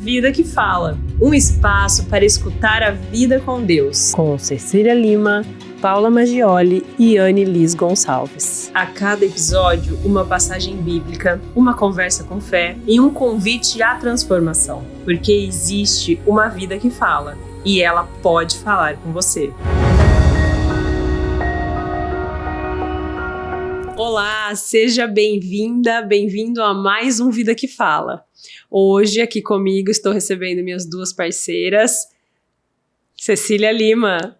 Vida que Fala, um espaço para escutar a vida com Deus. Com Cecília Lima, Paula Maggioli e Anne-Liz Gonçalves. A cada episódio, uma passagem bíblica, uma conversa com fé e um convite à transformação. Porque existe uma vida que fala e ela pode falar com você. Olá, seja bem-vinda, bem-vindo a mais um Vida que Fala. Hoje aqui comigo estou recebendo minhas duas parceiras, Cecília Lima.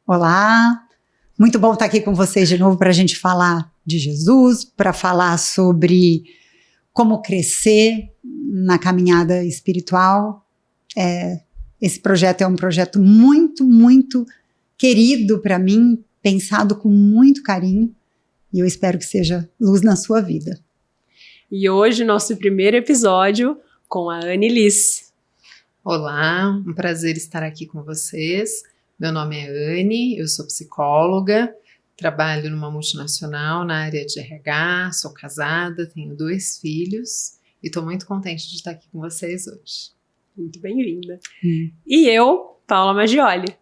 Olá, muito bom estar aqui com vocês de novo para a gente falar de Jesus, para falar sobre como crescer na caminhada espiritual. Esse projeto é um projeto muito, muito querido para mim, pensado com muito carinho. E eu espero que seja luz na sua vida. E hoje, nosso primeiro episódio com a Anne-Liz. Olá, um prazer estar aqui com vocês. Meu nome é Anne, eu sou psicóloga, trabalho numa multinacional na área de RH, sou casada, tenho 2 filhos e estou muito contente de estar aqui com vocês hoje. Muito bem-vinda. E eu, Paula Maggioli,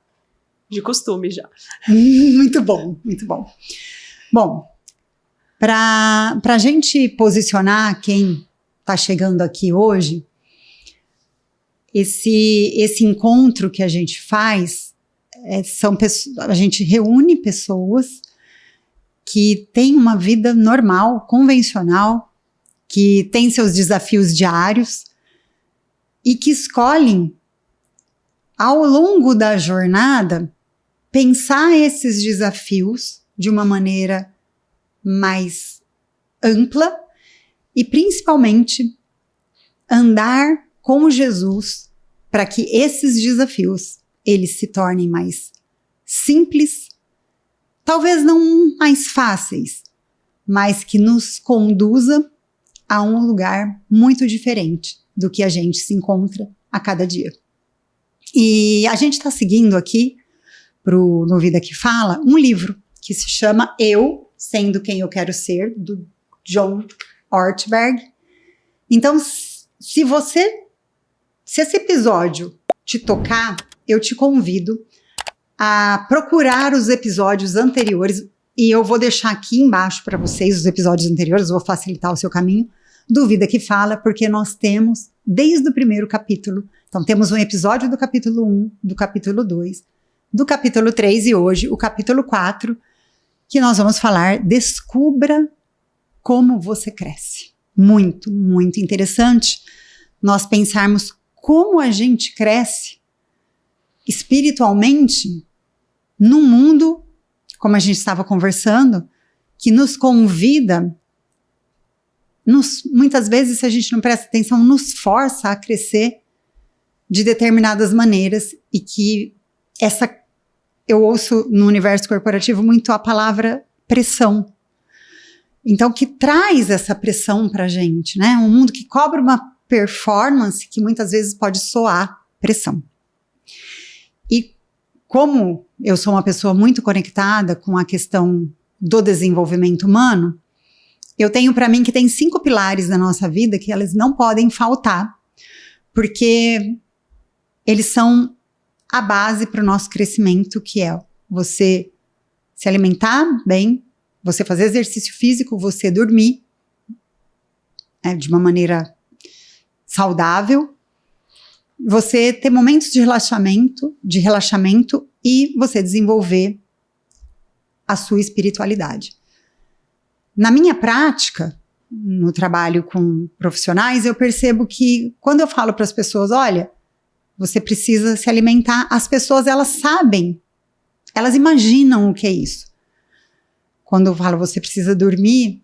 de costume já. Muito bom, muito bom. Bom, para a gente posicionar quem está chegando aqui hoje, esse encontro que a gente faz, a gente reúne pessoas que têm uma vida normal, convencional, que têm seus desafios diários e que escolhem, ao longo da jornada, pensar esses desafios de uma maneira mais ampla e principalmente andar com Jesus para que esses desafios eles se tornem mais simples, talvez não mais fáceis, mas que nos conduza a um lugar muito diferente do que a gente se encontra a cada dia. E a gente está seguindo aqui no Vida que Fala um livro que se chama Eu, Sendo Quem Eu Quero Ser, do John Ortberg. Então, se esse episódio te tocar, eu te convido a procurar os episódios anteriores, e eu vou deixar aqui embaixo para vocês os episódios anteriores, vou facilitar o seu caminho, do Vida que Fala, porque nós temos, desde o primeiro capítulo, então temos um episódio do capítulo 1, do capítulo 2, do capítulo 3 e hoje o capítulo 4, que nós vamos falar Descubra Como Você Cresce. Muito, muito interessante nós pensarmos como a gente cresce espiritualmente num mundo, como a gente estava conversando, que nos convida, muitas vezes, se a gente não presta atenção, nos força a crescer de determinadas maneiras e que eu ouço no universo corporativo muito a palavra pressão. Então, que traz essa pressão pra gente, né? Um mundo que cobra uma performance que muitas vezes pode soar pressão. E como eu sou uma pessoa muito conectada com a questão do desenvolvimento humano, eu tenho para mim que tem 5 pilares na nossa vida que eles não podem faltar, porque eles são a base para o nosso crescimento, que é você se alimentar bem, você fazer exercício físico, você dormir de uma maneira saudável, você ter momentos de relaxamento e você desenvolver a sua espiritualidade. Na minha prática, no trabalho com profissionais, eu percebo que quando eu falo para as pessoas, olha, você precisa se alimentar, as pessoas, elas sabem, elas imaginam o que é isso. Quando eu falo, você precisa dormir,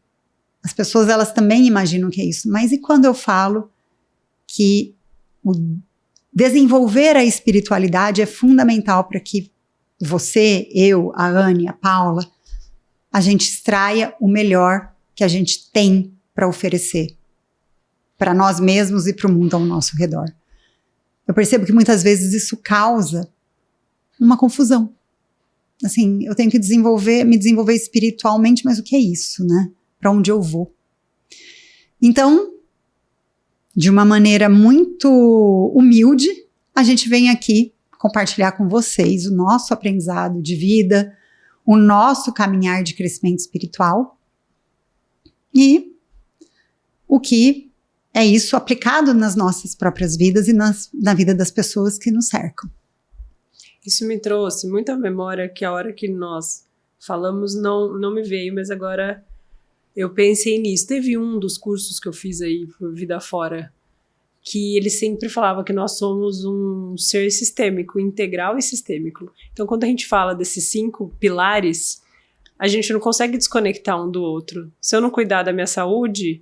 as pessoas, elas também imaginam o que é isso. Mas e quando eu falo que o desenvolver a espiritualidade é fundamental para que você, eu, a Anne, a Paula, a gente extraia o melhor que a gente tem para oferecer para nós mesmos e para o mundo ao nosso redor. Eu percebo que muitas vezes isso causa uma confusão. Assim, eu tenho que me desenvolver espiritualmente, mas o que é isso, né? Para onde eu vou? Então, de uma maneira muito humilde, a gente vem aqui compartilhar com vocês o nosso aprendizado de vida, o nosso caminhar de crescimento espiritual e o que é isso aplicado nas nossas próprias vidas e na vida das pessoas que nos cercam. Isso me trouxe muita memória que a hora que nós falamos não me veio, mas agora eu pensei nisso. Teve um dos cursos que eu fiz aí, por Vida Fora, que ele sempre falava que nós somos um ser sistêmico, integral e sistêmico. Então, quando a gente fala desses 5 pilares, a gente não consegue desconectar um do outro. Se eu não cuidar da minha saúde,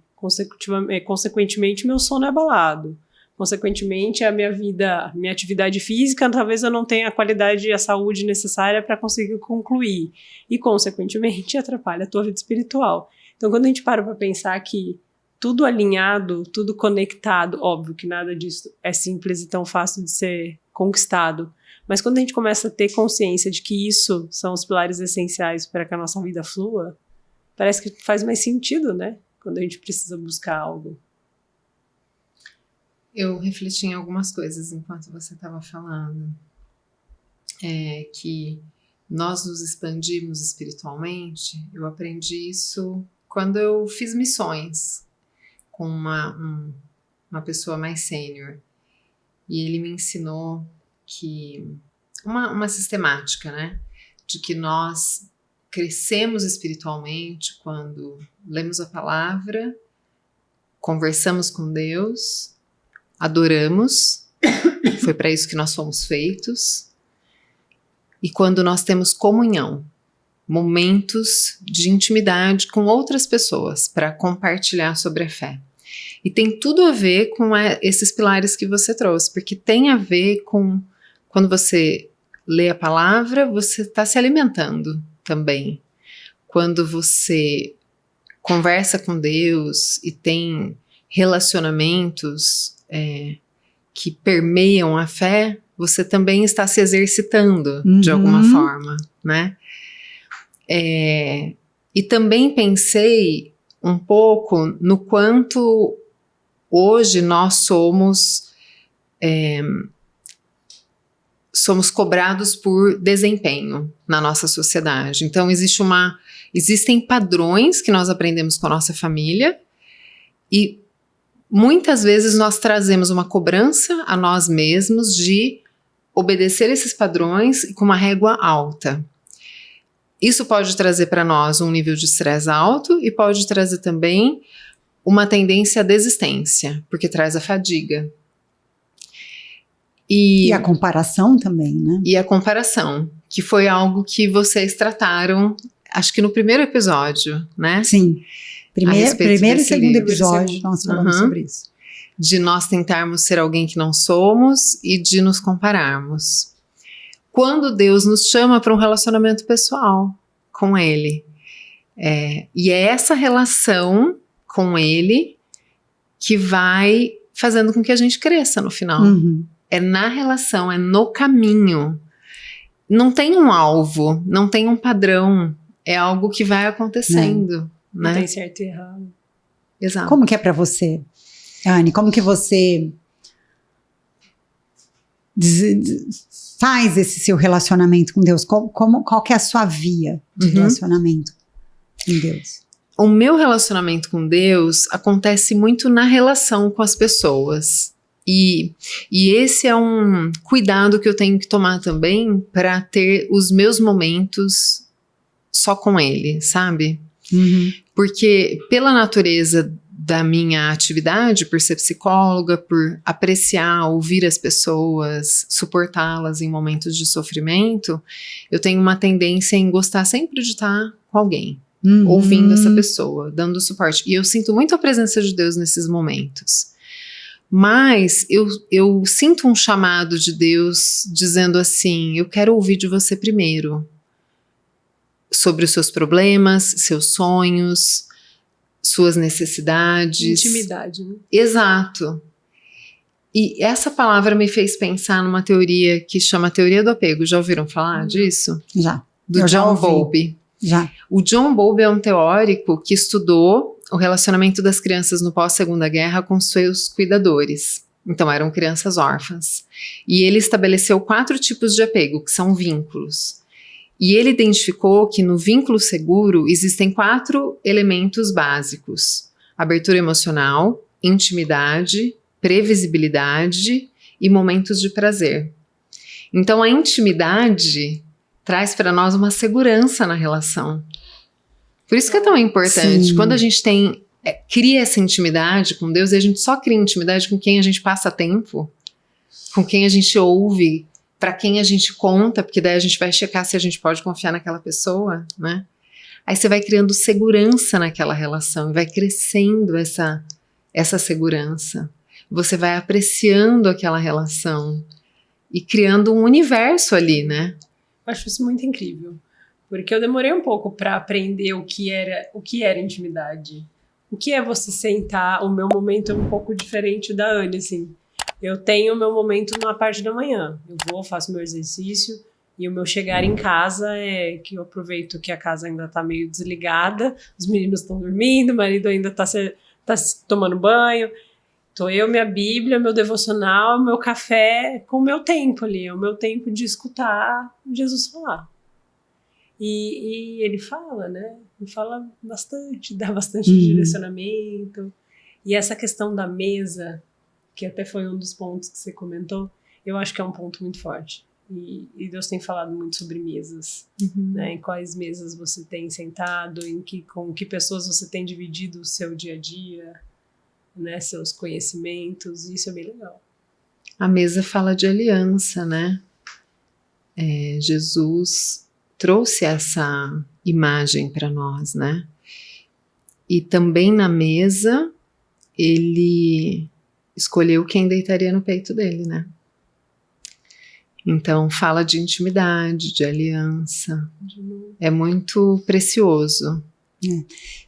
consequentemente, meu sono é abalado. Consequentemente, a minha vida, minha atividade física, talvez eu não tenha a qualidade e a saúde necessária para conseguir concluir. E, consequentemente, atrapalha a tua vida espiritual. Então, quando a gente para pensar que tudo alinhado, tudo conectado, óbvio que nada disso é simples e tão fácil de ser conquistado, mas quando a gente começa a ter consciência de que isso são os pilares essenciais para que a nossa vida flua, parece que faz mais sentido, né? Quando a gente precisa buscar algo. Eu refleti em algumas coisas enquanto você estava falando. Que nós nos expandimos espiritualmente. Eu aprendi isso quando eu fiz missões com uma pessoa mais sênior. E ele me ensinou que uma sistemática, né? De que nós crescemos espiritualmente quando lemos a palavra, conversamos com Deus, adoramos, foi para isso que nós fomos feitos, e quando nós temos comunhão, momentos de intimidade com outras pessoas para compartilhar sobre a fé. E tem tudo a ver com esses pilares que você trouxe, porque tem a ver com quando você lê a palavra, você está se alimentando também. Quando você conversa com Deus e tem relacionamentos que permeiam a fé, você também está se exercitando de alguma forma, né? E também pensei um pouco no quanto hoje nós somos cobrados por desempenho na nossa sociedade. Então existem padrões que nós aprendemos com a nossa família e muitas vezes nós trazemos uma cobrança a nós mesmos de obedecer esses padrões com uma régua alta. Isso pode trazer para nós um nível de estresse alto e pode trazer também uma tendência à desistência, porque traz a fadiga. E a comparação também, né? E a comparação, que foi algo que vocês trataram, acho que no primeiro episódio, né? Sim. Primeiro e segundo episódio nós falamos sobre isso. De nós tentarmos ser alguém que não somos e de nos compararmos. Quando Deus nos chama para um relacionamento pessoal com Ele. E é essa relação com Ele que vai fazendo com que a gente cresça no final. É na relação, é no caminho. Não tem um alvo, não tem um padrão. É algo que vai acontecendo. Não tem certo e errado. Exato. Como que é para você, Anne? Como que você faz esse seu relacionamento com Deus? Qual que é a sua via de relacionamento com Deus? O meu relacionamento com Deus acontece muito na relação com as pessoas. E esse é um cuidado que eu tenho que tomar também para ter os meus momentos só com Ele, sabe? Porque pela natureza da minha atividade, por ser psicóloga, por apreciar, ouvir as pessoas, suportá-las em momentos de sofrimento, eu tenho uma tendência em gostar sempre de estar com alguém, ouvindo essa pessoa, dando suporte. E eu sinto muito a presença de Deus nesses momentos. Mas eu sinto um chamado de Deus dizendo assim, eu quero ouvir de você primeiro. Sobre os seus problemas, seus sonhos, suas necessidades. Intimidade, né? Exato. E essa palavra me fez pensar numa teoria que chama teoria do apego. Já ouviram falar disso? Já. Do John Bowlby. Já. O John Bowlby é um teórico que estudou o relacionamento das crianças no pós-Segunda Guerra com seus cuidadores. Então, eram crianças órfãs. E ele estabeleceu 4 tipos de apego, que são vínculos. E ele identificou que no vínculo seguro existem 4 elementos básicos: abertura emocional, intimidade, previsibilidade e momentos de prazer. Então, a intimidade traz para nós uma segurança na relação. Por isso que é tão importante. Sim. Quando a gente cria essa intimidade com Deus, e a gente só cria intimidade com quem a gente passa tempo, com quem a gente ouve, para quem a gente conta, porque daí a gente vai checar se a gente pode confiar naquela pessoa, né? Aí você vai criando segurança naquela relação e vai crescendo essa segurança. Você vai apreciando aquela relação e criando um universo ali, né? Eu acho isso muito incrível, porque eu demorei um pouco para aprender o que era intimidade. O que é você sentar? O meu momento é um pouco diferente da Anne, assim. Eu tenho o meu momento na parte da manhã. Eu vou, faço meu exercício, e o meu chegar em casa é que eu aproveito que a casa ainda tá meio desligada, os meninos estão dormindo, o marido ainda tá tomando banho. Tô eu, minha Bíblia, meu devocional, meu café, com o meu tempo ali. É o meu tempo de escutar Jesus falar. E ele fala, né? Ele fala bastante, dá bastante direcionamento. E essa questão da mesa, que até foi um dos pontos que você comentou, eu acho que é um ponto muito forte. E Deus tem falado muito sobre mesas, né? Em quais mesas você tem sentado, com que pessoas você tem dividido o seu dia a dia, né? Seus conhecimentos, isso é bem legal. A mesa fala de aliança, né? Jesus trouxe essa imagem para nós, né? E também na mesa, ele escolheu quem deitaria no peito dele, né? Então, fala de intimidade, de aliança. É muito precioso.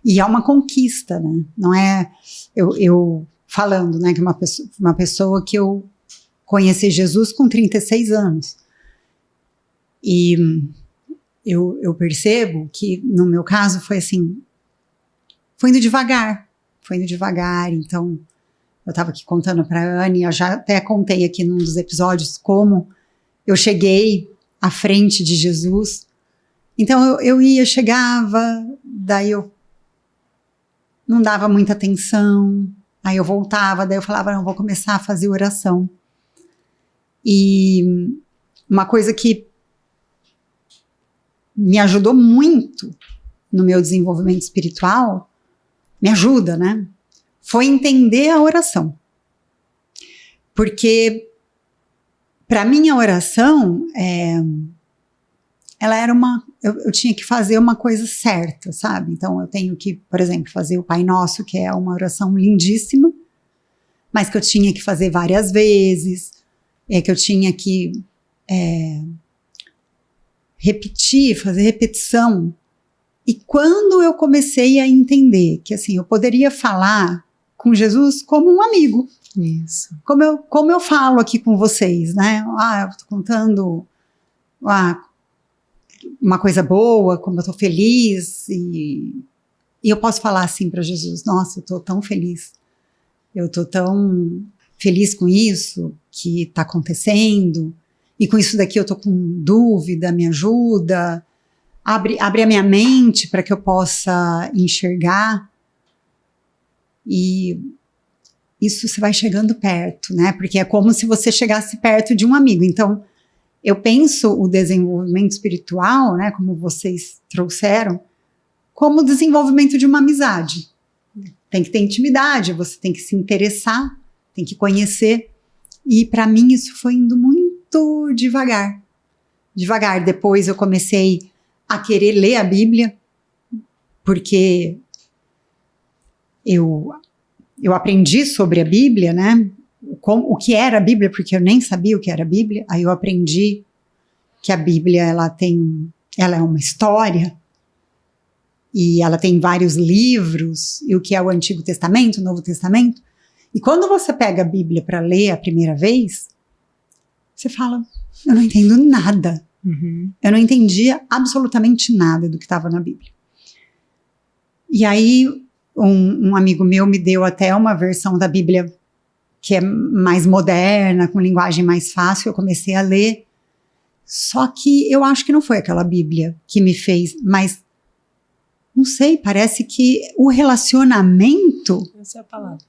E é uma conquista, né? Não é eu falando, né, que uma pessoa que eu conheci Jesus com 36 anos. E eu percebo que, no meu caso, foi assim, foi indo devagar. Então, eu estava aqui contando para a Anne, eu já até contei aqui num dos episódios como eu cheguei à frente de Jesus. Então, eu chegava, daí eu não dava muita atenção, aí eu voltava, daí eu falava, não, vou começar a fazer oração. E uma coisa que me ajudou muito no meu desenvolvimento espiritual, me ajuda, né? Foi entender a oração. Porque, para mim, a oração, ela era eu tinha que fazer uma coisa certa, sabe? Então, eu tenho que, por exemplo, fazer o Pai Nosso, que é uma oração lindíssima, mas que eu tinha que fazer várias vezes, que eu tinha que repetir, fazer repetição. E quando eu comecei a entender que, assim, eu poderia falar com Jesus como um amigo. Isso. Como eu falo aqui com vocês, né? Eu tô contando uma coisa boa, como eu tô feliz, e eu posso falar assim para Jesus, nossa, eu tô tão feliz com isso que tá acontecendo, e com isso daqui eu tô com dúvida, me ajuda, abre a minha mente para que eu possa enxergar, e isso você vai chegando perto, né? Porque é como se você chegasse perto de um amigo. Então, eu penso o desenvolvimento espiritual, né, como vocês trouxeram, como o desenvolvimento de uma amizade. Tem que ter intimidade, você tem que se interessar, tem que conhecer. E para mim isso foi indo muito devagar. Devagar. Depois eu comecei a querer ler a Bíblia, porque eu aprendi sobre a Bíblia, né? O que era a Bíblia, porque eu nem sabia o que era a Bíblia. Aí eu aprendi que a Bíblia ela é uma história e ela tem vários livros, e o que é o Antigo Testamento, o Novo Testamento. E quando você pega a Bíblia para ler a primeira vez, você fala, eu não entendo nada. Eu não entendia absolutamente nada do que estava na Bíblia. E aí Um amigo meu me deu até uma versão da Bíblia que é mais moderna, com linguagem mais fácil, eu comecei a ler. Só que eu acho que não foi aquela Bíblia que me fez, mas não sei, parece que o relacionamento Essa é a palavra.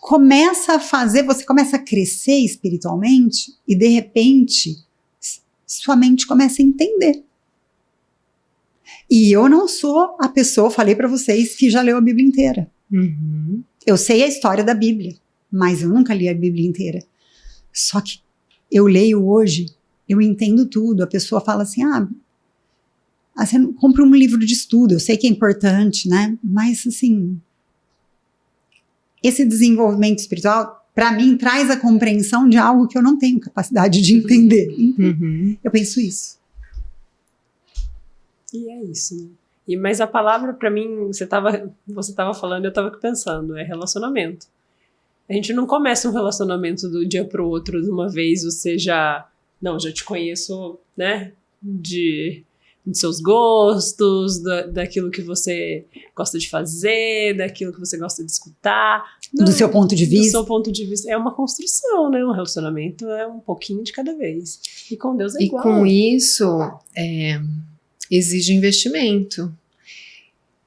começa a fazer, você começa a crescer espiritualmente e de repente sua mente começa a entender. E eu não sou a pessoa, falei para vocês, que já leu a Bíblia inteira. Uhum. Eu sei a história da Bíblia, mas eu nunca li a Bíblia inteira. Só que eu leio hoje, eu entendo tudo. A pessoa fala assim, você não compra um livro de estudo, eu sei que é importante, né? Mas, assim, esse desenvolvimento espiritual, para mim, traz a compreensão de algo que eu não tenho capacidade de entender. Uhum. Eu penso isso. E é isso, né? Mas a palavra, pra mim, você tava falando, eu tava aqui pensando, é relacionamento. A gente não começa um relacionamento do dia pro outro, de uma vez você já te conheço, né, de seus gostos, daquilo que você gosta de fazer, daquilo que você gosta de escutar. Do seu ponto de Do vista. seu ponto de vista. É uma construção, né? Um relacionamento é um pouquinho de cada vez. E com Deus é igual. E com isso, exige investimento.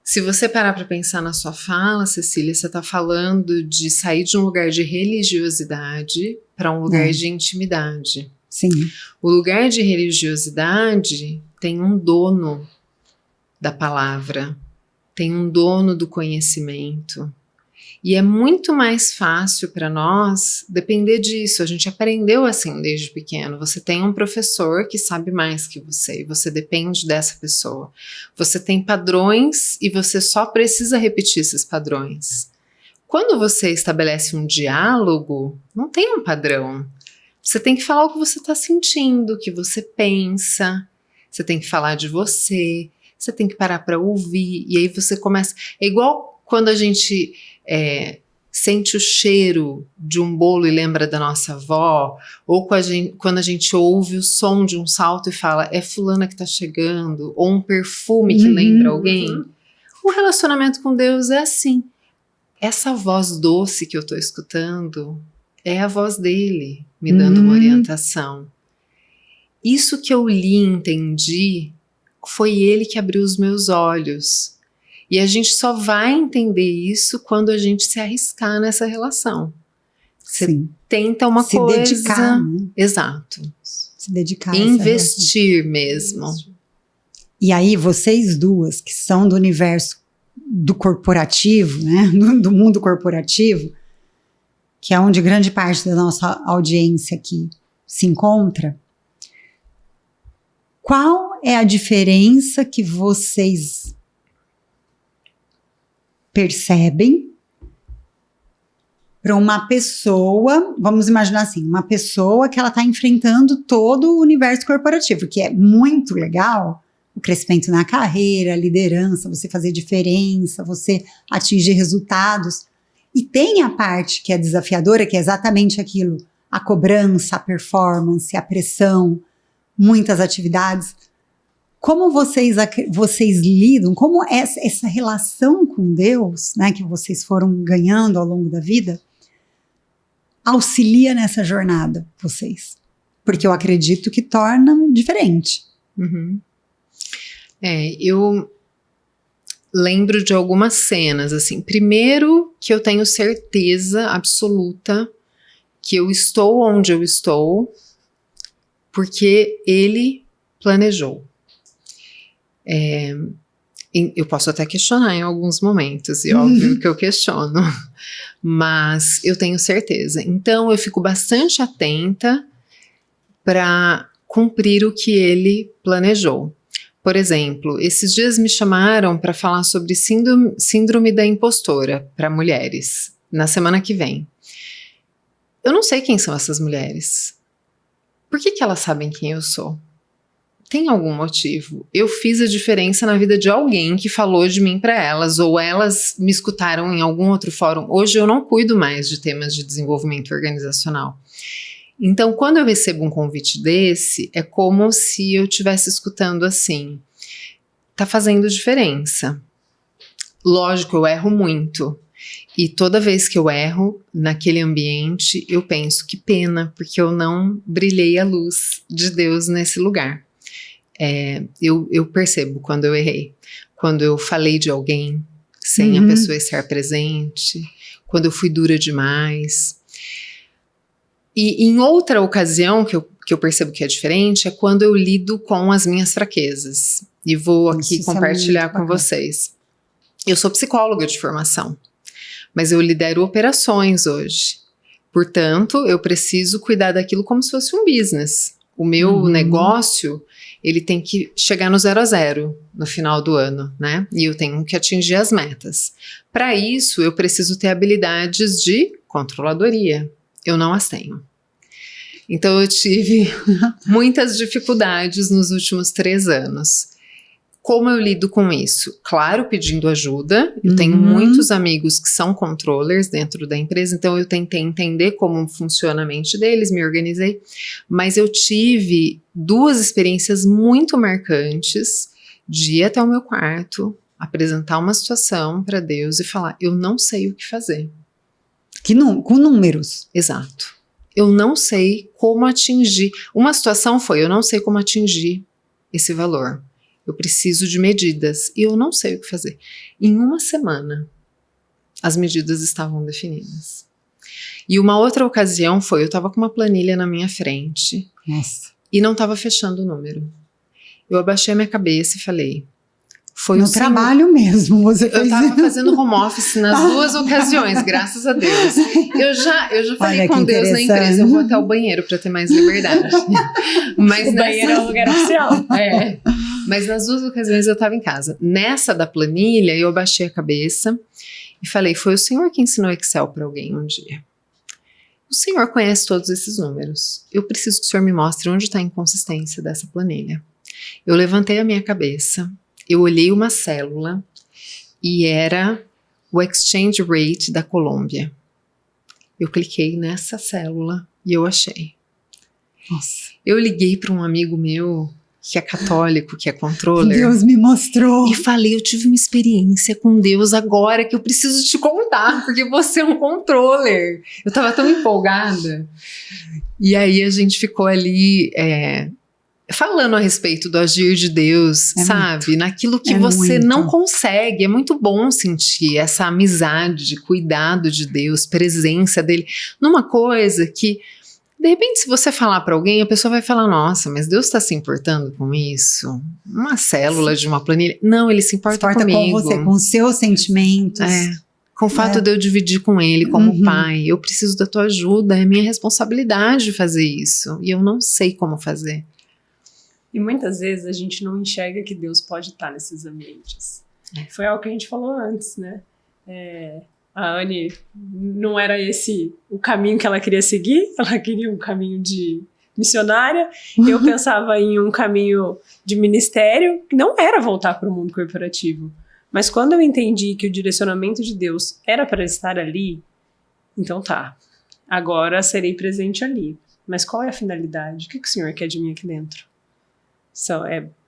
Se você parar para pensar na sua fala, Cecília, você está falando de sair de um lugar de religiosidade para um lugar de intimidade. Sim. O lugar de religiosidade tem um dono da palavra, tem um dono do conhecimento. E é muito mais fácil para nós depender disso. A gente aprendeu assim desde pequeno. Você tem um professor que sabe mais que você e você depende dessa pessoa. Você tem padrões e você só precisa repetir esses padrões. Quando você estabelece um diálogo, não tem um padrão. Você tem que falar o que você está sentindo, o que você pensa. Você tem que falar de você. Você tem que parar para ouvir. E aí você começa... É igual quando a gente... sente o cheiro de um bolo e lembra da nossa avó, ou quando a gente ouve o som de um salto e fala, é fulana que tá chegando, ou um perfume que lembra alguém. O relacionamento com Deus é assim. Essa voz doce que eu tô escutando é a voz dele me dando uma orientação. Isso que eu li e entendi foi ele que abriu os meus olhos. E a gente só vai entender isso quando a gente se arriscar nessa relação. Você tenta uma coisa... Se dedicar, né? Exato. Se dedicar. Investir mesmo. E aí, vocês duas, que são do universo do corporativo, né? Do mundo corporativo, que é onde grande parte da nossa audiência aqui se encontra, qual é a diferença que vocês percebem para uma pessoa, vamos imaginar assim, uma pessoa que ela está enfrentando todo o universo corporativo, que é muito legal, o crescimento na carreira, a liderança, você fazer diferença, você atingir resultados, e tem a parte que é desafiadora, que é exatamente aquilo, a cobrança, a performance, a pressão, muitas atividades. Como vocês lidam, como essa relação com Deus, né, que vocês foram ganhando ao longo da vida, auxilia nessa jornada, vocês? Porque eu acredito que torna diferente. Uhum. Eu lembro de algumas cenas, assim, primeiro que eu tenho certeza absoluta que eu estou onde eu estou, porque ele planejou. Eu posso até questionar em alguns momentos, e óbvio que eu questiono, mas eu tenho certeza. Então eu fico bastante atenta para cumprir o que ele planejou. Por exemplo, esses dias me chamaram para falar sobre síndrome da impostora para mulheres, na semana que vem. Eu não sei quem são essas mulheres. Por que elas sabem quem eu sou? Tem algum motivo? Eu fiz a diferença na vida de alguém que falou de mim para elas, ou elas me escutaram em algum outro fórum. Hoje eu não cuido mais de temas de desenvolvimento organizacional. Então, quando eu recebo um convite desse, é como se eu estivesse escutando assim, tá fazendo diferença, lógico, eu erro muito. E toda vez que eu erro naquele ambiente, eu penso, que pena, porque eu não brilhei a luz de Deus nesse lugar. Eu percebo quando eu errei, quando eu falei de alguém sem a pessoa estar presente, quando eu fui dura demais. E em outra ocasião que eu percebo que é diferente, é quando eu lido com as minhas fraquezas. E vou aqui compartilhar com vocês. Eu sou psicóloga de formação, mas eu lidero operações hoje. Portanto, eu preciso cuidar daquilo como se fosse um business. O meu negócio, ele tem que chegar no 0 a 0 no final do ano, né? E eu tenho que atingir as metas. Para isso, eu preciso ter habilidades de controladoria. Eu não as tenho. Então, eu tive muitas dificuldades nos últimos 3 anos. Como eu lido com isso? Claro, pedindo ajuda. Eu tenho muitos amigos que são controllers dentro da empresa, então eu tentei entender como funciona a mente deles, me organizei. Mas eu tive 2 experiências muito marcantes de ir até o meu quarto, apresentar uma situação para Deus e falar, eu não sei o que fazer. Com números. Exato. Eu não sei como atingir. Uma situação foi, eu não sei como atingir esse valor. Eu preciso de medidas e eu não sei o que fazer. Em uma semana, as medidas estavam definidas. E uma outra ocasião foi, eu estava com uma planilha na minha frente. Nossa. E não estava fechando o número. Eu abaixei a minha cabeça e falei, foi no trabalho mesmo, você fez. Eu estava fazendo home office nas 2 ocasiões, graças a Deus. Eu já falei com Deus na empresa, eu vou até o banheiro para ter mais liberdade. Mas o banheiro é o lugar oficial. Mas nas 2 ocasiões eu estava em casa. Nessa da planilha, eu abaixei a cabeça e falei, foi o Senhor que ensinou Excel para alguém um dia. O Senhor conhece todos esses números. Eu preciso que o Senhor me mostre onde está a inconsistência dessa planilha. Eu levantei a minha cabeça, eu olhei uma célula e era o exchange rate da Colômbia. Eu cliquei nessa célula e eu achei. Nossa. Eu liguei para um amigo meu que é católico, que é controller. Deus me mostrou. E falei, eu tive uma experiência com Deus agora que eu preciso te contar, porque você é um controller. Eu tava tão empolgada. E aí a gente ficou ali falando a respeito do agir de Deus, sabe? Muito. Naquilo que você não consegue. É muito bom sentir essa amizade, de cuidado de Deus, presença dele, numa coisa que, de repente, se você falar para alguém, a pessoa vai falar, nossa, mas Deus está se importando com isso? Uma célula de uma planilha? Não, ele se importa comigo. Com você, com os seus sentimentos. Com o fato de eu dividir com ele como pai. Eu preciso da tua ajuda, é minha responsabilidade fazer isso. E eu não sei como fazer. E muitas vezes a gente não enxerga que Deus pode estar nesses ambientes. Foi algo que a gente falou antes, né? A Anne não era esse o caminho que ela queria seguir, ela queria um caminho de missionária, eu pensava em um caminho de ministério, que não era voltar para o mundo corporativo. Mas quando eu entendi que o direcionamento de Deus era para estar ali, então tá, agora serei presente ali. Mas qual é a finalidade? O que o Senhor quer de mim aqui dentro?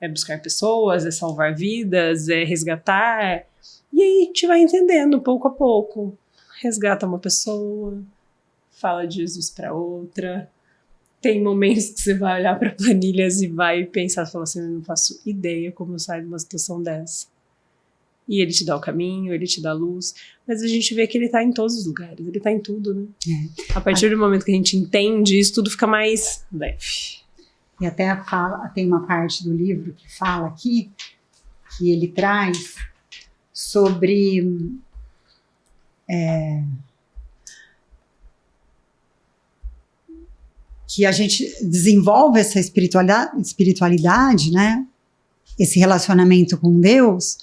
É buscar pessoas, é salvar vidas, é resgatar... E aí a gente vai entendendo pouco a pouco. Resgata uma pessoa, fala de Jesus para outra. Tem momentos que você vai olhar para planilhas e vai pensar, fala assim, eu não faço ideia como eu saio de uma situação dessa. E ele te dá o caminho, ele te dá a luz. Mas a gente vê que ele está em todos os lugares, ele está em tudo, né? A partir do momento que a gente entende isso, tudo fica mais leve. E até tem uma parte do livro que fala aqui, que ele traz... sobre que a gente desenvolve essa espiritualidade, né? Esse relacionamento com Deus,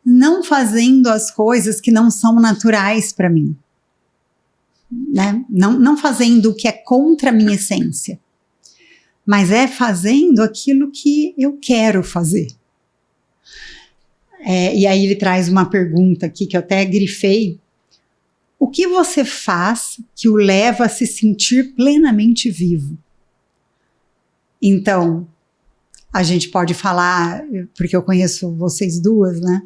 não fazendo as coisas que não são naturais para mim, né? Não fazendo o que é contra a minha essência, mas fazendo aquilo que eu quero fazer. E aí ele traz uma pergunta aqui que eu até grifei. O que você faz que o leva a se sentir plenamente vivo? Então, a gente pode falar, porque eu conheço vocês duas, né?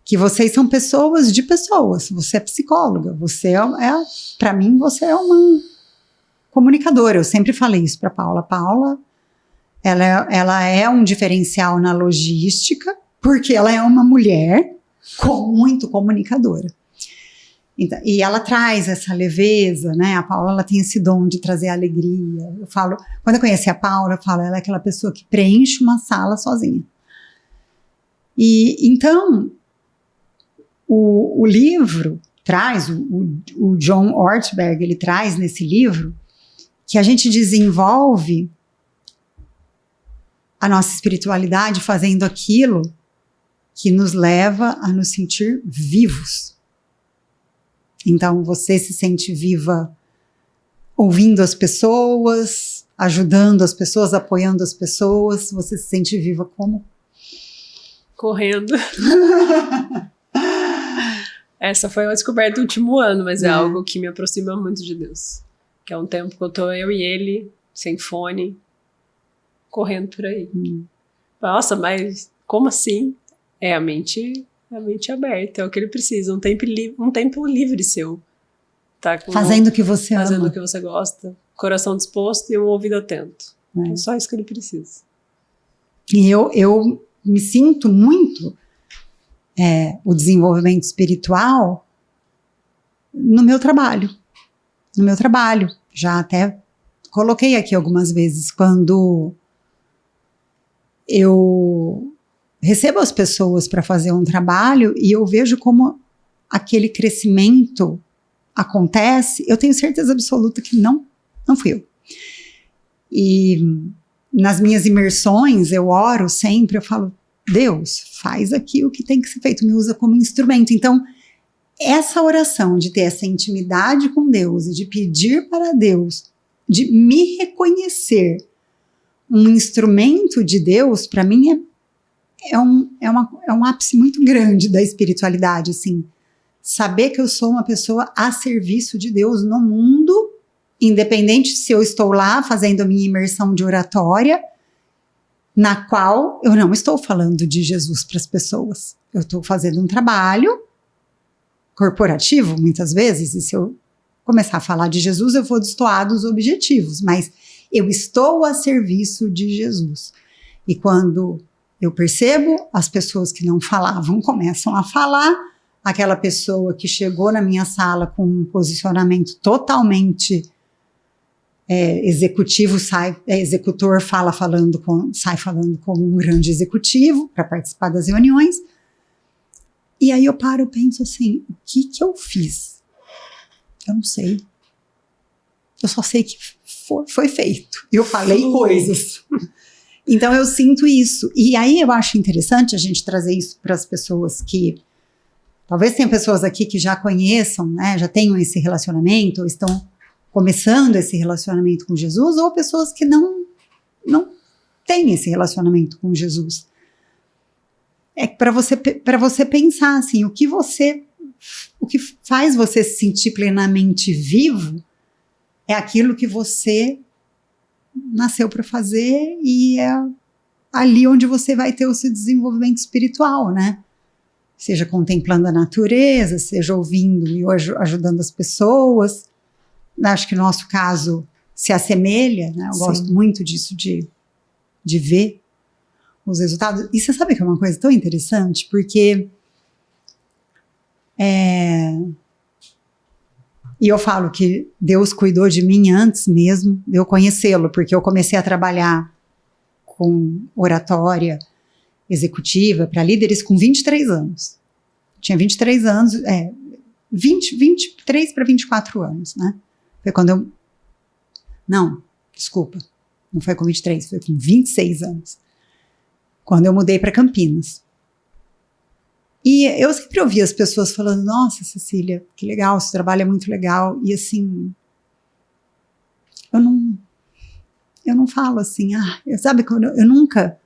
que vocês são pessoas de pessoas. Você é psicóloga, para mim, você é uma comunicadora. Eu sempre falei isso para Paula. Paula, ela é um diferencial na logística, porque ela é uma mulher muito comunicadora. Então, e ela traz essa leveza, né? A Paula, ela tem esse dom de trazer alegria. Eu falo, quando eu conheci a Paula, eu falo, ela é aquela pessoa que preenche uma sala sozinha. E então, o livro traz, o John Ortberg, ele traz nesse livro que a gente desenvolve a nossa espiritualidade fazendo aquilo que nos leva a nos sentir vivos. Então, você se sente viva ouvindo as pessoas, ajudando as pessoas, apoiando as pessoas. Você se sente viva como? Correndo. Essa foi uma descoberta do último ano, mas é algo que me aproxima muito de Deus. Que é um tempo que eu tô eu e ele, sem fone, correndo por aí. Nossa, mas como assim? É a mente aberta, é o que ele precisa, um tempo livre seu. Tá fazendo o que você ama. Fazendo o que você gosta, coração disposto e um ouvido atento. É só isso que ele precisa. E eu me sinto muito o desenvolvimento espiritual no meu trabalho. No meu trabalho. Já até coloquei aqui algumas vezes, quando eu recebo as pessoas para fazer um trabalho e eu vejo como aquele crescimento acontece, eu tenho certeza absoluta que não fui eu. E nas minhas imersões, eu oro sempre, eu falo, Deus, faz aqui o que tem que ser feito, me usa como instrumento. Então, essa oração de ter essa intimidade com Deus e de pedir para Deus, de me reconhecer um instrumento de Deus, para mim é um ápice muito grande da espiritualidade, assim. Saber que eu sou uma pessoa a serviço de Deus no mundo, independente se eu estou lá fazendo a minha imersão de oratória, na qual eu não estou falando de Jesus para as pessoas. Eu estou fazendo um trabalho corporativo, muitas vezes, e se eu começar a falar de Jesus, eu vou destoar dos objetivos, mas eu estou a serviço de Jesus. E quando eu percebo, as pessoas que não falavam começam a falar, aquela pessoa que chegou na minha sala com um posicionamento totalmente executivo, executor, sai falando como um grande executivo para participar das reuniões. E aí eu paro e penso assim, o que eu fiz? Eu não sei. Eu só sei que foi feito. Eu falei coisas. Então eu sinto isso. E aí eu acho interessante a gente trazer isso para as pessoas que... Talvez tenham pessoas aqui que já conheçam, né, já tenham esse relacionamento, ou estão começando esse relacionamento com Jesus, ou pessoas que não têm esse relacionamento com Jesus. É para você pensar assim, o que faz você se sentir plenamente vivo é aquilo que você nasceu para fazer e é ali onde você vai ter o seu desenvolvimento espiritual, né? Seja contemplando a natureza, seja ouvindo e ajudando as pessoas. Acho que o nosso caso se assemelha, né? Eu gosto muito disso, de ver os resultados. E você sabe que é uma coisa tão interessante, porque e eu falo que Deus cuidou de mim antes mesmo de eu conhecê-lo, porque eu comecei a trabalhar com oratória executiva para líderes com 23 anos. Tinha 23 anos, 23 para 24 anos, né? Foi quando eu... Não, desculpa, não foi com 23, foi com 26 anos. Quando eu mudei para Campinas. E eu sempre ouvia as pessoas falando, nossa, Cecília, que legal, seu trabalho é muito legal. E assim, eu não falo assim, sabe, eu nunca,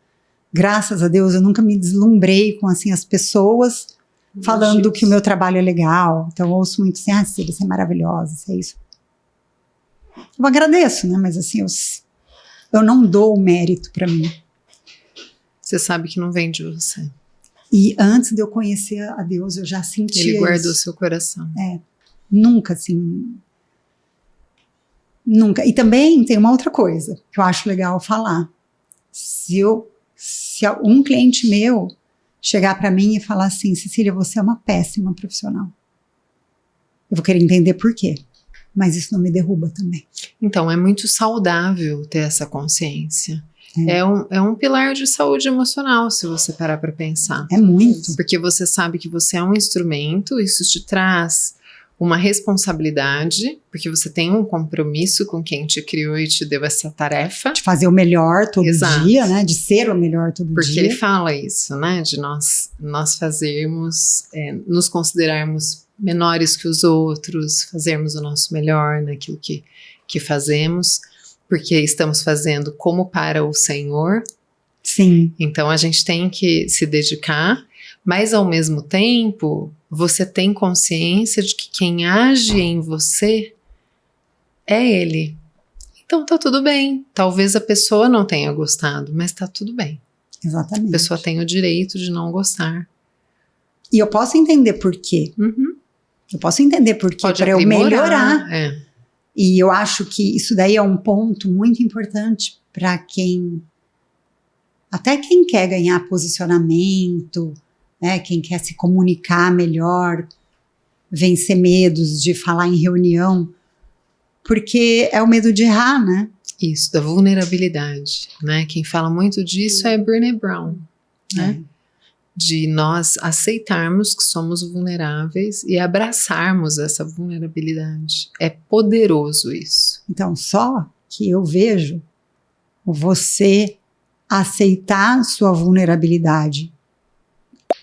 graças a Deus, eu nunca me deslumbrei com assim, as pessoas falando que o meu trabalho é legal. Então eu ouço muito assim, Cecília, você é maravilhosa, você é isso. Eu agradeço, né, mas assim, eu não dou o mérito para mim. Você sabe que não vem de você. E antes de eu conhecer a Deus, eu já sentia Ele guardou isso. seu coração. Nunca, assim... Nunca. E também tem uma outra coisa que eu acho legal falar. Se um cliente meu chegar para mim e falar assim, Cecília, você é uma péssima profissional. Eu vou querer entender por quê. Mas isso não me derruba também. Então, é muito saudável ter essa consciência. É um pilar de saúde emocional, se você parar para pensar. É muito. Porque você sabe que você é um instrumento, isso te traz uma responsabilidade, porque você tem um compromisso com quem te criou e te deu essa tarefa. De fazer o melhor todo Exato. dia, né? De ser o melhor todo Porque dia. ele fala isso, né? De nós fazermos, nos considerarmos menores que os outros, fazermos o nosso melhor naquilo que fazemos, porque estamos fazendo como para o Senhor. Sim. Então a gente tem que se dedicar, mas ao mesmo tempo você tem consciência de que quem age em você é Ele. Então tá tudo bem. Talvez a pessoa não tenha gostado, mas tá tudo bem. Exatamente. A pessoa tem o direito de não gostar. E eu posso entender por quê. Uhum. Eu posso entender por quê, Pode para eu melhorar. É. E eu acho que isso daí é um ponto muito importante para até quem quer ganhar posicionamento, né, quem quer se comunicar melhor, vencer medos de falar em reunião, porque é o medo de errar, né? Isso, da vulnerabilidade, né? Quem fala muito disso é Brené Brown, né? De nós aceitarmos que somos vulneráveis e abraçarmos essa vulnerabilidade. É poderoso isso. Então, só que eu vejo você aceitar sua vulnerabilidade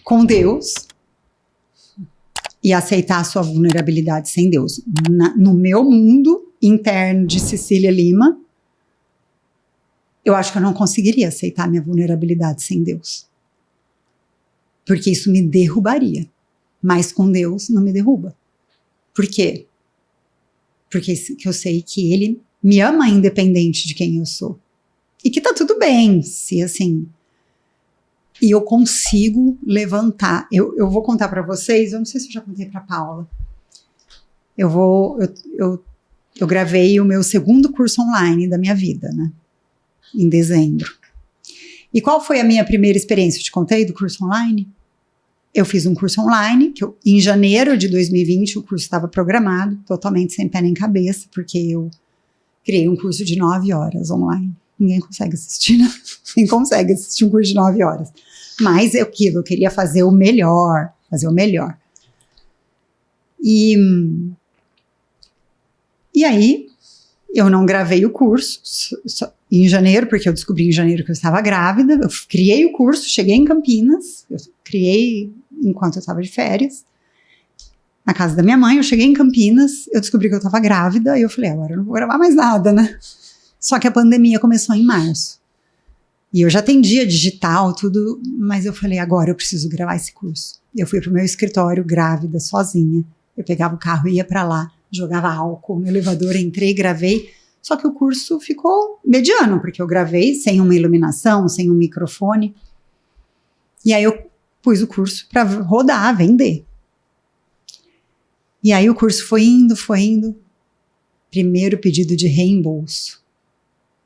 com Deus e aceitar sua vulnerabilidade sem Deus. No meu mundo interno de Cecília Lima, eu acho que eu não conseguiria aceitar minha vulnerabilidade sem Deus. Porque isso me derrubaria. Mas com Deus não me derruba. Por quê? Porque eu sei que Ele me ama independente de quem eu sou. E que tá tudo bem, se assim... E eu consigo levantar. Eu vou contar para vocês, eu não sei se eu já contei para Paula. Eu gravei o meu segundo curso online da minha vida, né? Em dezembro. E qual foi a minha primeira experiência? Eu te contei do curso online? Eu fiz um curso online, em janeiro de 2020 o curso estava programado, totalmente sem pé nem cabeça, porque eu criei um curso de 9 horas online. Ninguém consegue assistir, né? Ninguém consegue assistir um curso de 9 horas. Mas eu queria fazer o melhor, E aí, eu não gravei o curso em janeiro, porque eu descobri em janeiro que eu estava grávida. Eu criei o curso, cheguei em Campinas, eu criei enquanto eu estava de férias, na casa da minha mãe. Eu cheguei em Campinas, eu descobri que eu estava grávida, e eu falei, agora eu não vou gravar mais nada, né? Só que a pandemia começou em março. E eu já atendia digital, tudo, mas eu falei, agora eu preciso gravar esse curso. Eu fui pro meu escritório grávida, sozinha. Eu pegava o carro, ia para lá, jogava álcool no elevador, entrei, gravei. Só que o curso ficou mediano, porque eu gravei sem uma iluminação, sem um microfone. E aí eu pus o curso para rodar, vender. E aí o curso foi indo. Primeiro pedido de reembolso.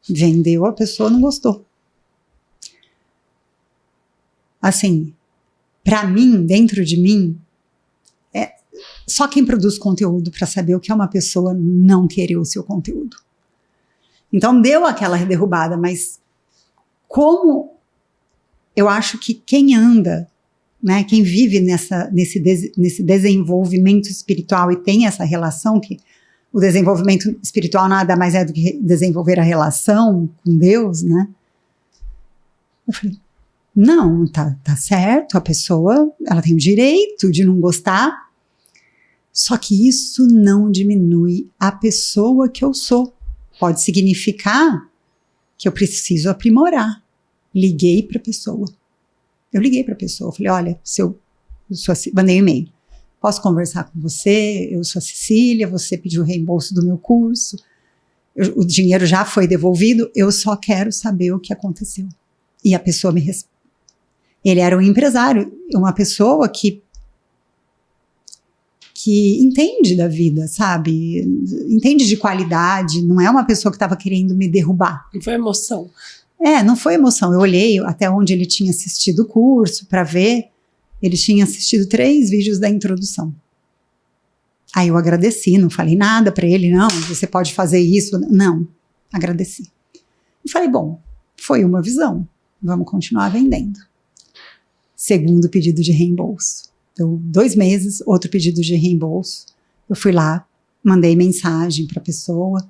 Vendeu, a pessoa não gostou. Assim, para mim, dentro de mim, só quem produz conteúdo para saber o que é uma pessoa não querer o seu conteúdo. Então deu aquela derrubada, mas como eu acho que quem anda, né, quem vive nesse desenvolvimento espiritual e tem essa relação, que o desenvolvimento espiritual nada mais é do que desenvolver a relação com Deus, né? Eu falei, não, tá certo, a pessoa, ela tem o direito de não gostar, só que isso não diminui a pessoa que eu sou. Pode significar que eu preciso aprimorar. Liguei para a pessoa. Falei, olha, mandei um e-mail. Posso conversar com você? Eu sou a Cecília, você pediu o reembolso do meu curso. O dinheiro já foi devolvido, eu só quero saber o que aconteceu. E a pessoa me respondeu. Ele era um empresário, uma pessoa que entende da vida, sabe? Entende de qualidade, não é uma pessoa que estava querendo me derrubar. Não foi emoção. Não foi emoção. Eu olhei até onde ele tinha assistido o curso para ver. Ele tinha assistido 3 vídeos da introdução. Aí eu agradeci, não falei nada para ele, não, você pode fazer isso. Não, agradeci. E falei, bom, foi uma visão, vamos continuar vendendo. Segundo pedido de reembolso. Então, 2 meses, outro pedido de reembolso. Eu fui lá, mandei mensagem para a pessoa,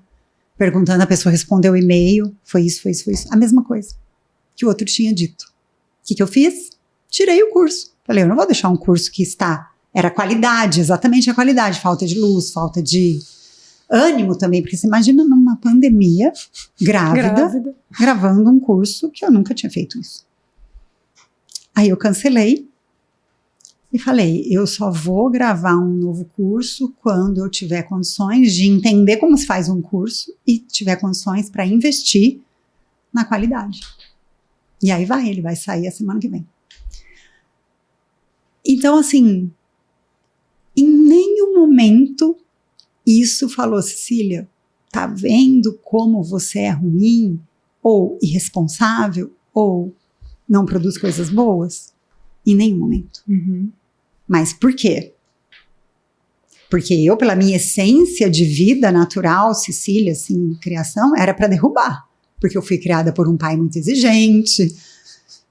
perguntando, a pessoa respondeu o e-mail, foi isso. A mesma coisa que o outro tinha dito. O que eu fiz? Tirei o curso. Falei, eu não vou deixar um curso que era qualidade, exatamente a qualidade, falta de luz, falta de ânimo também, porque você imagina numa pandemia, grávida, gravando um curso que eu nunca tinha feito isso. Aí eu cancelei e falei, eu só vou gravar um novo curso quando eu tiver condições de entender como se faz um curso e tiver condições para investir na qualidade. E aí ele vai sair a semana que vem. Então, assim, em nenhum momento isso falou, Cecília, tá vendo como você é ruim, ou irresponsável, ou não produz coisas boas? Em nenhum momento. Uhum. Mas por quê? Porque eu, pela minha essência de vida natural, Cecília, assim, criação, era para derrubar. Porque eu fui criada por um pai muito exigente,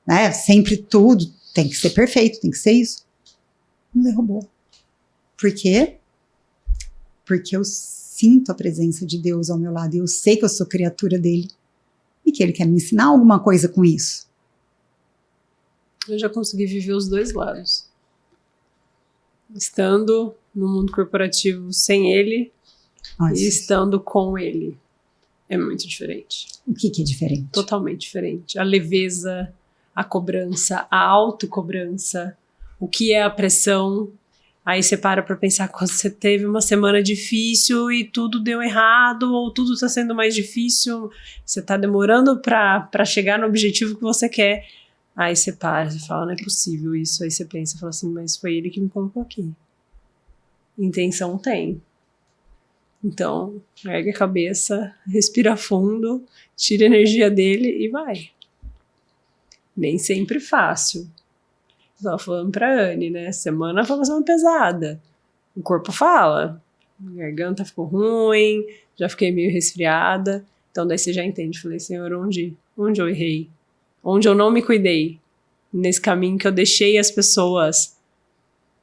né? Sempre tudo tem que ser perfeito, tem que ser isso. Não derrubou. Por quê? Porque eu sinto a presença de Deus ao meu lado e eu sei que eu sou criatura dele e que ele quer me ensinar alguma coisa com isso. Eu já consegui viver os 2 lados. Estando no mundo corporativo sem ele e estando com ele. É muito diferente. O que é diferente? Totalmente diferente. A leveza, a cobrança, a autocobrança, o que é a pressão. Aí você para pensar quando você teve uma semana difícil e tudo deu errado ou tudo está sendo mais difícil, você está demorando para chegar no objetivo que você quer. Aí você para, você fala, não é possível isso. Aí você pensa, fala assim, mas foi ele que me colocou aqui. Intenção tem. Então, ergue a cabeça, respira fundo, tira a energia dele e vai. Nem sempre fácil. Estava falando pra Anne, né? Semana foi uma semana pesada. O corpo fala. A garganta ficou ruim, já fiquei meio resfriada. Então daí você já entende. Falei, Senhor, onde eu errei? Onde eu não me cuidei? Nesse caminho que eu deixei as pessoas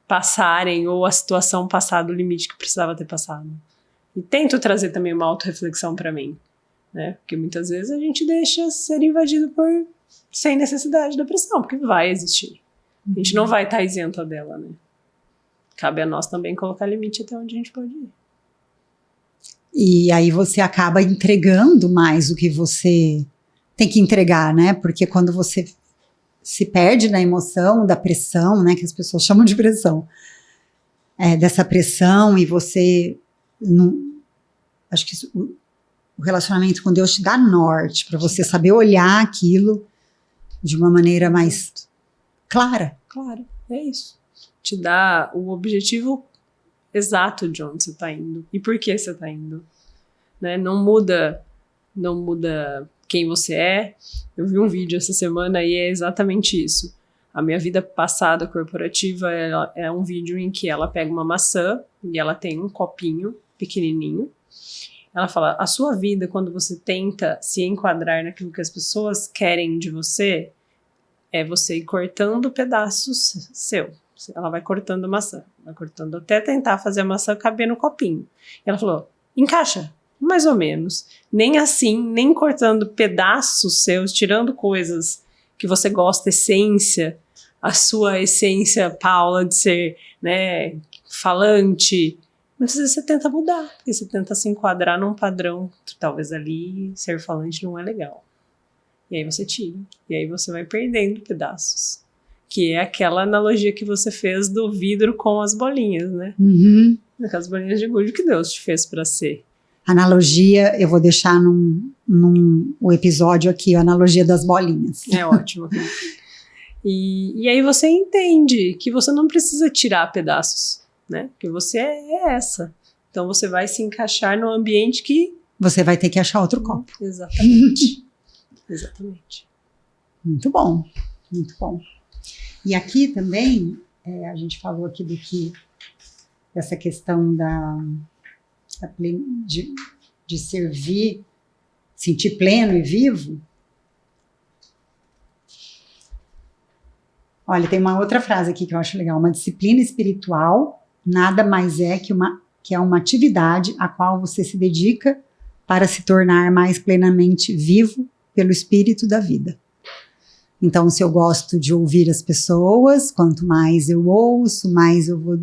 passarem ou a situação passar do limite que precisava ter passado. E tento trazer também uma autorreflexão pra mim, né? Porque muitas vezes a gente deixa ser invadido sem necessidade da pressão, porque vai existir. A gente não vai estar isenta dela, né? Cabe a nós também colocar limite até onde a gente pode ir. E aí você acaba entregando mais o que você tem que entregar, né? Porque quando você se perde na emoção da pressão, né? Que as pessoas chamam de pressão. Dessa pressão e você... acho que o relacionamento com Deus te dá norte para você saber olhar aquilo de uma maneira mais clara. Claro, é isso. Te dá o objetivo exato de onde você está indo e por que você está indo. Né? Não muda quem você é. Eu vi um vídeo essa semana e é exatamente isso. A minha vida passada corporativa é um vídeo em que ela pega uma maçã e ela tem um copinho pequenininho. Ela fala, a sua vida, quando você tenta se enquadrar naquilo que as pessoas querem de você, é você ir cortando pedaços seu. Ela vai cortando a maçã, vai cortando até tentar fazer a maçã caber no copinho. E ela falou, encaixa, mais ou menos. Nem assim, nem cortando pedaços seus, tirando coisas que você gosta, essência, a sua essência, Paula, de ser, né, falante. Mas às vezes você tenta mudar, porque você tenta se enquadrar num padrão, talvez ali ser falante não é legal. E aí você tira, e aí você vai perdendo pedaços. Que é aquela analogia que você fez do vidro com as bolinhas, né? Uhum. Aquelas bolinhas de gude que Deus te fez para ser. Analogia, eu vou deixar o episódio aqui, a analogia das bolinhas. É ótimo. E aí você entende que você não precisa tirar pedaços, né? Que você é essa. Então você vai se encaixar no ambiente que... Você vai ter que achar outro copo. Exatamente. Exatamente. Muito bom, muito bom. E aqui também, a gente falou aqui dessa questão de servir, sentir pleno e vivo. Olha, tem uma outra frase aqui que eu acho legal. Uma disciplina espiritual nada mais é que uma atividade a qual você se dedica para se tornar mais plenamente vivo pelo espírito da vida. Então, se eu gosto de ouvir as pessoas, quanto mais eu ouço, mais eu vou,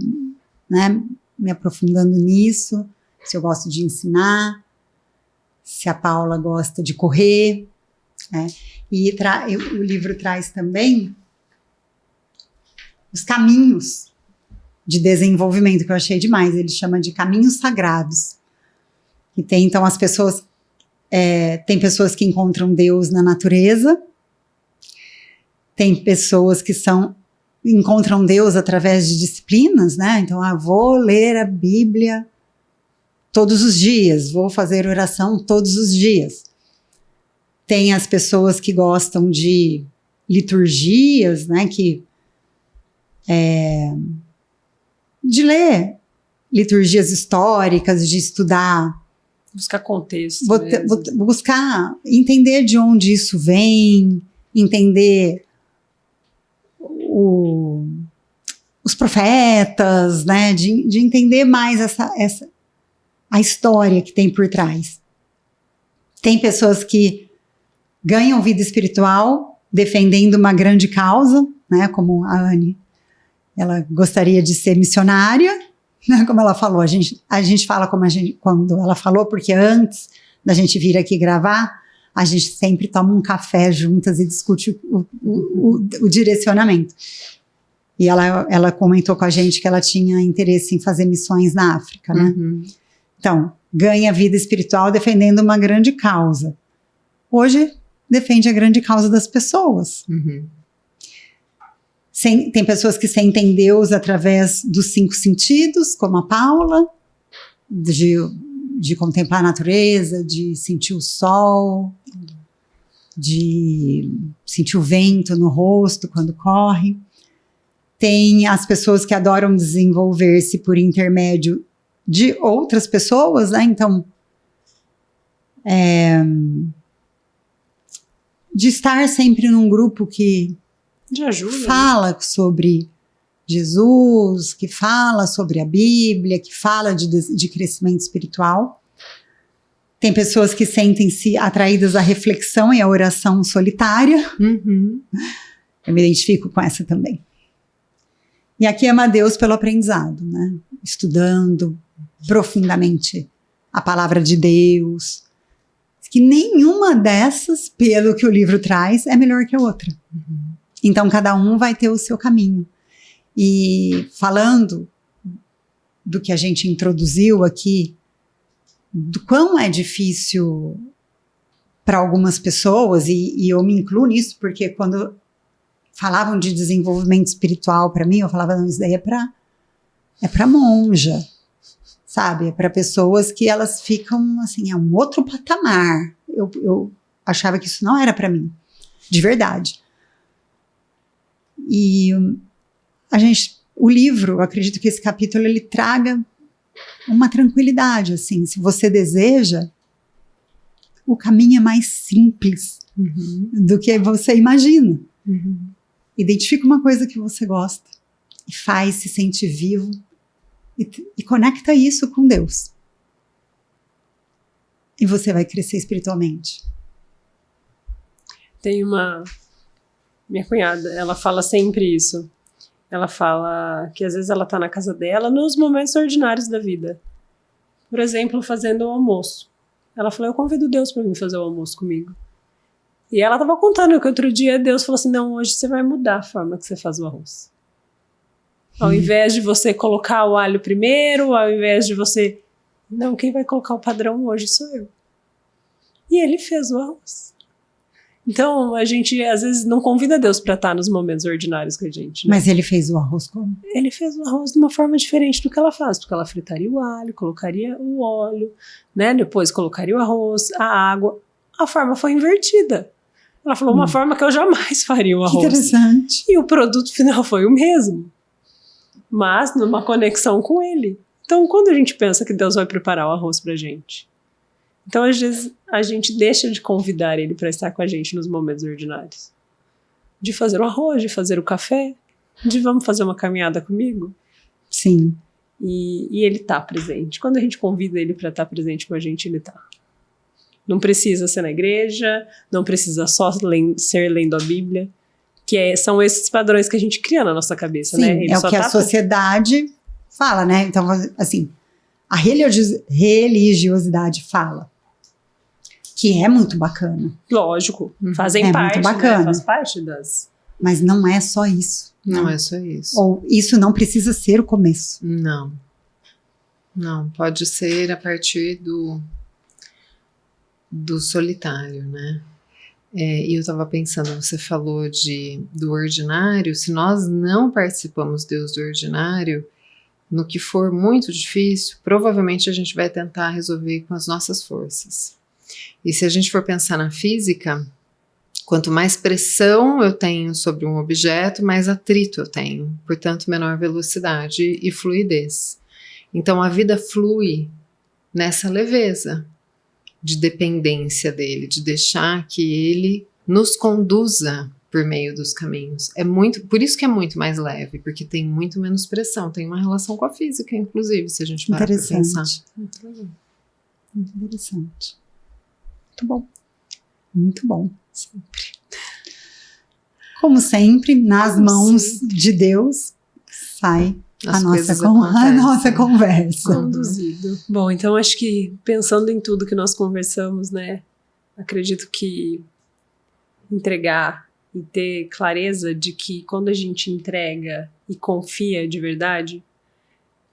né, me aprofundando nisso. Se eu gosto de ensinar, se a Paula gosta de correr, né? E o livro traz também os caminhos de desenvolvimento, que eu achei demais. Ele chama de caminhos sagrados. E tem, então, as pessoas... tem pessoas que encontram Deus na natureza, tem pessoas que encontram Deus através de disciplinas, né? Então, vou ler a Bíblia todos os dias, vou fazer oração todos os dias. Tem as pessoas que gostam de liturgias, né? De ler liturgias históricas, de estudar, buscar contexto. Buscar entender de onde isso vem, entender os profetas, né? De entender mais a história que tem por trás. Tem pessoas que ganham vida espiritual defendendo uma grande causa, né? Como a Anne. Ela gostaria de ser missionária, né? Como ela falou. A gente fala quando ela falou, porque antes da gente vir aqui gravar, a gente sempre toma um café juntas e discute o direcionamento. E ela comentou com a gente que ela tinha interesse em fazer missões na África, né? Uhum. Então, ganha vida espiritual defendendo uma grande causa. Hoje, defende a grande causa das pessoas. Uhum. Tem pessoas que sentem Deus através dos 5 sentidos, como a Paula, de contemplar a natureza, de sentir o sol, de sentir o vento no rosto quando corre. Tem as pessoas que adoram desenvolver-se por intermédio de outras pessoas, né? Então, de estar sempre num grupo que de ajuda, fala sobre Jesus, que fala sobre a Bíblia, que fala de crescimento espiritual. Tem pessoas que sentem-se atraídas à reflexão e à oração solitária. Uhum. Eu me identifico com essa também. E aqui ama Deus pelo aprendizado, né? Estudando profundamente a palavra de Deus. Que nenhuma dessas, pelo que o livro traz, é melhor que a outra. Uhum. Então, cada um vai ter o seu caminho. E falando do que a gente introduziu aqui, do quão é difícil para algumas pessoas, e eu me incluo nisso, porque quando falavam de desenvolvimento espiritual para mim, eu falava, não, isso daí é para monja, sabe? É para pessoas que elas ficam, assim, é um outro patamar. Eu achava que isso não era para mim, de verdade. E o livro, eu acredito que esse capítulo, ele traga uma tranquilidade, assim, se você deseja, o caminho é mais simples do que você imagina. Uhum. Identifica uma coisa que você gosta e faz se sentir vivo e conecta isso com Deus. E você vai crescer espiritualmente. Tem minha cunhada, ela fala sempre isso. Ela fala que às vezes ela tá na casa dela nos momentos ordinários da vida. Por exemplo, fazendo o almoço. Ela falou, eu convido Deus para vir fazer o almoço comigo. E ela tava contando que outro dia Deus falou assim, não, hoje você vai mudar a forma que você faz o arroz. Ao invés de você colocar o alho primeiro, ao invés de você... Não, quem vai colocar o padrão hoje sou eu. E ele fez o arroz. Então, a gente, às vezes, não convida Deus para estar nos momentos ordinários com a gente, né? Mas ele fez o arroz como? Ele fez o arroz de uma forma diferente do que ela faz, porque ela fritaria o alho, colocaria o óleo, né? Depois colocaria o arroz, a água. A forma foi invertida. Ela falou uma forma que eu jamais faria o Que arroz. interessante. E o produto final foi o mesmo, mas numa conexão com ele. Então, quando a gente pensa que Deus vai preparar o arroz pra gente, então às vezes a gente deixa de convidar ele para estar com a gente nos momentos ordinários. De fazer o arroz, de fazer o café, de vamos fazer uma caminhada comigo. Sim. E ele tá presente. Quando a gente convida ele para estar presente com a gente, ele tá. Não precisa ser na igreja, não precisa só ser lendo a Bíblia, são esses padrões que a gente cria na nossa cabeça, Sim, né? Ele é o só que a sociedade fala, né? Então, assim, a religiosidade fala, que é muito bacana, Lógico, fazem É parte, muito bacana. né? Faz parte das... mas não é só isso. Não é só isso. Ou isso não precisa ser o começo. Não. Não, pode ser a partir do solitário, né? E eu estava pensando, você falou do ordinário, se nós não participamos, Deus, do ordinário, no que for muito difícil, provavelmente a gente vai tentar resolver com as nossas forças. E se a gente for pensar na física, quanto mais pressão eu tenho sobre um objeto, mais atrito eu tenho, portanto menor velocidade e fluidez. Então a vida flui nessa leveza de dependência dele, de deixar que ele nos conduza por meio dos caminhos. Por isso que é muito mais leve, porque tem muito menos pressão, tem uma relação com a física, inclusive, se a gente parar para pensar. Muito legal. Muito interessante. Muito bom. Muito bom. Sempre. Como sempre, nas mãos de Deus sai a nossa conversa. Conduzido. Bom, então acho que pensando em tudo que nós conversamos, né? Acredito que entregar e ter clareza de que quando a gente entrega e confia de verdade,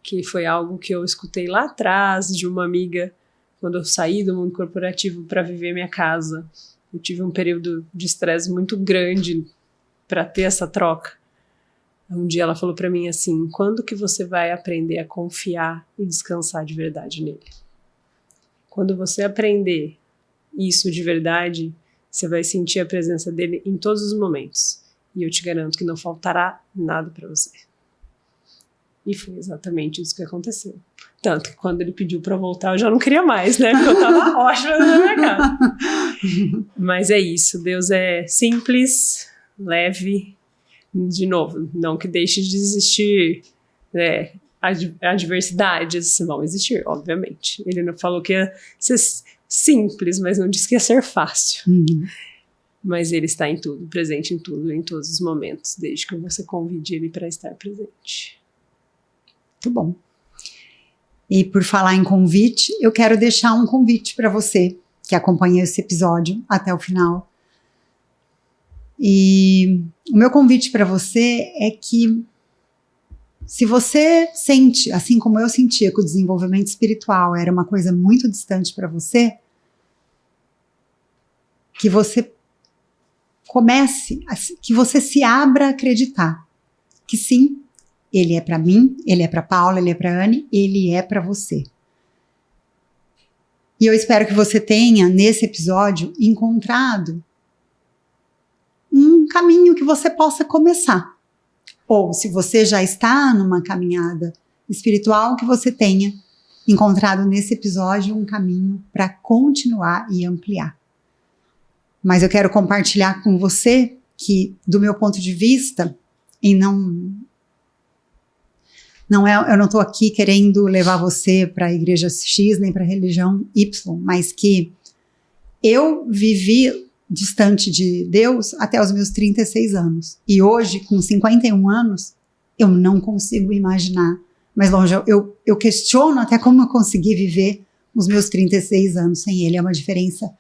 que foi algo que eu escutei lá atrás de uma amiga, quando eu saí do mundo corporativo para viver minha casa. Eu tive um período de estresse muito grande para ter essa troca. Um dia ela falou para mim assim: quando que você vai aprender a confiar e descansar de verdade nele? Quando você aprender isso de verdade, você vai sentir a presença dele em todos os momentos. E eu te garanto que não faltará nada para você. E foi exatamente isso que aconteceu. Tanto que quando ele pediu para voltar, eu já não queria mais, né? Porque eu tava ótima na minha casa. Mas é isso. Deus é simples, leve. De novo, não que deixe de existir, né? Adversidades vão existir, obviamente. Ele não falou que ia ser simples, mas não disse que ia ser fácil. Mas ele está em tudo, presente em tudo, em todos os momentos, desde que você convide ele para estar presente. Muito bom. E por falar em convite, eu quero deixar um convite para você que acompanhou esse episódio até o final. E o meu convite para você é que, se você sente, assim como eu sentia que o desenvolvimento espiritual era uma coisa muito distante para você, que você comece, que você se abra a acreditar que sim, ele é para mim, ele é para Paula, ele é para Anne, ele é para você. E eu espero que você tenha, nesse episódio, encontrado um caminho que você possa começar. Ou, se você já está numa caminhada espiritual, que você tenha encontrado nesse episódio um caminho para continuar e ampliar. Mas eu quero compartilhar com você que, do meu ponto de vista, e eu não estou aqui querendo levar você para a igreja X nem para a religião Y, mas que eu vivi distante de Deus até os meus 36 anos. E hoje, com 51 anos, eu não consigo imaginar. Mas longe, eu questiono até como eu consegui viver os meus 36 anos sem ele. É uma diferença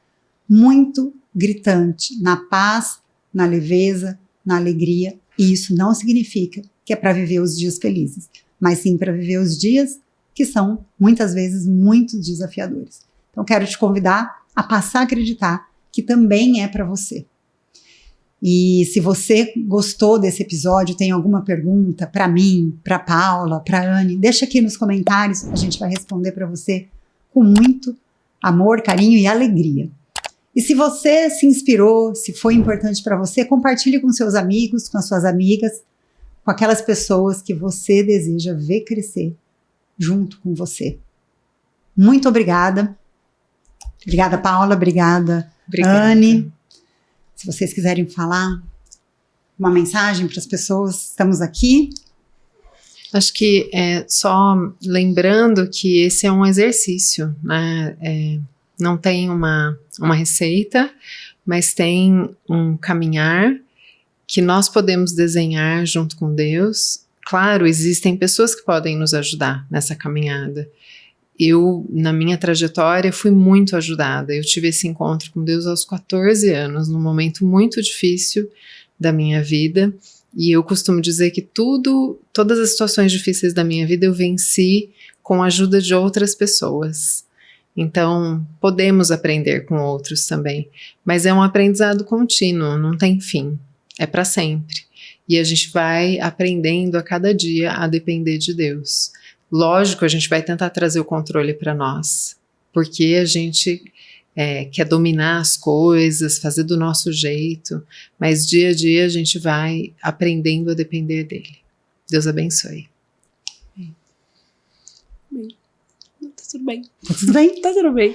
muito gritante na paz, na leveza, na alegria. E isso não significa que é para viver os dias felizes, mas sim para viver os dias que são, muitas vezes, muito desafiadores. Então, quero te convidar a passar a acreditar que também é para você. E se você gostou desse episódio, tem alguma pergunta para mim, para Paula, para Anne, deixa aqui nos comentários, a gente vai responder para você com muito amor, carinho e alegria. E se você se inspirou, se foi importante para você, compartilhe com seus amigos, com as suas amigas, com aquelas pessoas que você deseja ver crescer junto com você. Muito obrigada. Obrigada, Paula. Obrigada, Anne. Se vocês quiserem falar uma mensagem para as pessoas, estamos aqui. Acho que só lembrando que esse é um exercício, né? Não tem uma receita, mas tem um caminhar que nós podemos desenhar junto com Deus. Claro, existem pessoas que podem nos ajudar nessa caminhada. Eu, na minha trajetória, fui muito ajudada. Eu tive esse encontro com Deus aos 14 anos, num momento muito difícil da minha vida. E eu costumo dizer que todas as situações difíceis da minha vida eu venci com a ajuda de outras pessoas. Então, podemos aprender com outros também. Mas é um aprendizado contínuo, não tem fim. É para sempre. E a gente vai aprendendo a cada dia a depender de Deus. Lógico, a gente vai tentar trazer o controle para nós, porque a gente quer dominar as coisas, fazer do nosso jeito, mas dia a dia a gente vai aprendendo a depender dele. Deus abençoe. Tá tudo bem. Tá tudo bem? Tá tudo bem.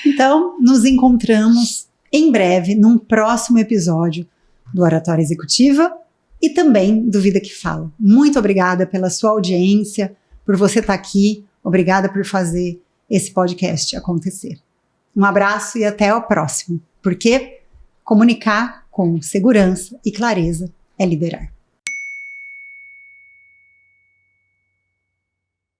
Então, nos encontramos em breve num próximo episódio do Oratória Executiva e também do Vida que Fala. Muito obrigada pela sua audiência, por você estar aqui. Obrigada por fazer esse podcast acontecer. Um abraço e até o próximo, porque comunicar com segurança e clareza é liderar.